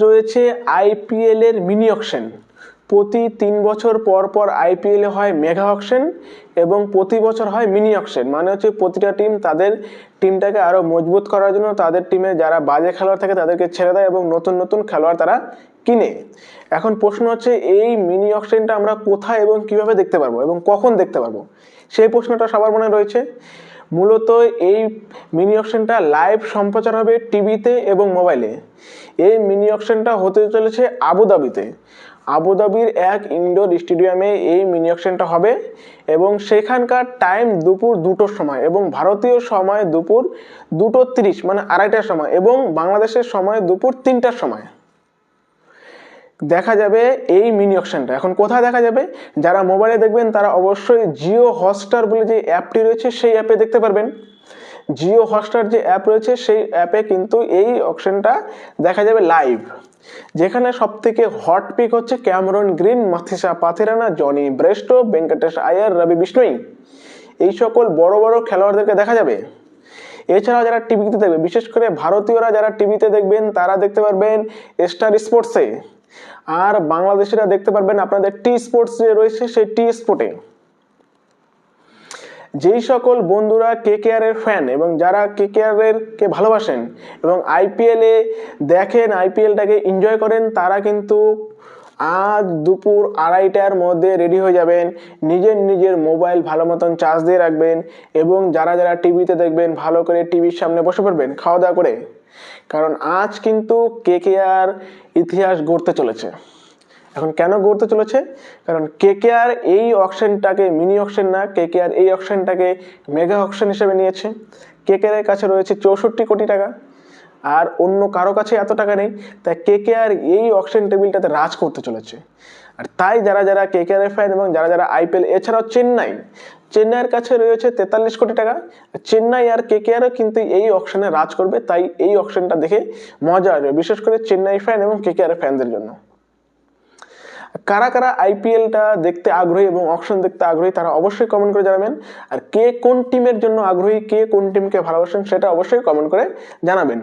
রয়েছে আইপিএল এর mini auction. প্রতি 3 বছর পর পর আইপিএল এ হয় মেগা অকশন এবং প্রতি বছর হয় মিনি অকশন। মানে হচ্ছে প্রতিটা টিম তাদের টিমটাকে আরো মজবুত করার জন্য তাদের টিমে যারা বাজে খেলোয়াড় থাকে তাদেরকে ছেড়ে দেয় এবং নতুন নতুন খেলোয়াড় তারা কিনে। এখন প্রশ্ন হচ্ছে এই মিনি অকশনটা আমরা কোথায় এবং কিভাবে দেখতে পারবো এবং কখন দেখতে পারবো, সেই প্রশ্নটা সবার মনে রয়েছে। মূলত এই মিনি অকশনটা লাইভ সম্প্রচার হবে টিভিতে এবং মোবাইলে। এই মিনি অকশনটা হতে চলেছে আবুধাবিতে। আবুধাবির এক ইনডোর স্টেডিয়ামে এই মিনি অকশনটা হবে এবং সেখানকার টাইম দুপুর 2টোর সময় এবং ভারতীয় সময় দুপুর 2:30 মানে 2:30টার সময় এবং বাংলাদেশের সময় দুপুর 3টার সময় দেখা যাবে এই মিনি অকশনটা। এখন কোথায় দেখা যাবে? যারা মোবাইলে দেখবেন তারা অবশ্যই জিও হটস্টার বলে যে অ্যাপটি রয়েছে সেই অ্যাপে দেখতে পারবেন। জিও হটস্টার যে অ্যাপ রয়েছে সেই অ্যাপে কিন্তু এই অকশনটা দেখা যাবে লাইভ, যেখানে সব থেকে হট পিক হচ্ছে Cameron Green, Matheesha Pathirana, Jonny Bairstow, Venkatesh Iyer, Ravi Bishnoi. এই সকল বড় বড় খেলোয়াড়দেরকে দেখা যাবে। এছাড়াও যারা টিভিতে দেখবে, বিশেষ করে ভারতীয়রা যারা টিভিতে দেখবেন তারা দেখতে পারবেন স্টার স্পোর্টসে, আর বাংলাদেশিরা দেখতে পারবেন আপনাদের টি স্পোর্টস যে রয়েছে সেই টি স্পোর্টে। যেই সকল বন্ধুরা কেকেআর এর ফ্যান এবং যারা কেকেআর এর কে ভালোবাসেন এবং আইপিএল এ দেখেন, আইপিএলটাকে এনজয় করেন, তারা কিন্তু আজ দুপুর 2:30টার মধ্যে রেডি হয়ে যাবেন। নিজের নিজের মোবাইল ভালো মতন চার্জ দিয়ে রাখবেন এবং যারা যারা টিভিতে দেখবেন ভালো করে টিভির সামনে বসে পড়বেন খাওয়া দাওয়া করে, কারণ আজ কিন্তু কেকেআর ইতিহাস গড়তে চলেছে। এখন কেন গড়তে চলেছে? কারণ কেকেআর এই অকশনটাকে মিনি অকশন না, কেকেআর এই অকশনটাকে মেগা অকশন হিসেবে নিয়েছে। কেকেআর এর কাছে রয়েছে 64 কোটি টাকা, আর অন্য কারো কাছে এত টাকা নেই। তাই কেকেআর এই অকশন টেবিলটাতে রাজ করতে চলেছে। আর তাই যারা যারা কেকেআর এর ফ্যান এবং যারা যারা আইপিএল, এছাড়াও চেন্নাইয়ের কাছে রয়েছে 43 কোটি টাকা। চেন্নাই আর কেকেআরও কিন্তু এই অকশনে রাজ করবে, তাই এই অকশনটা দেখে মজা আসবে, বিশেষ করে চেন্নাই ফ্যান এবং কেকেআর ফ্যানদের জন্য। কারা কারা আইপিএলটা দেখতে আগ্রহী এবং অকশন দেখতে আগ্রহী তারা অবশ্যই কমেন্ট করে জানাবেন। আর কে কোন টিমের জন্য আগ্রহী, কে কোন টিমকে ভালোবাসেন সেটা অবশ্যই কমেন্ট করে জানাবেন।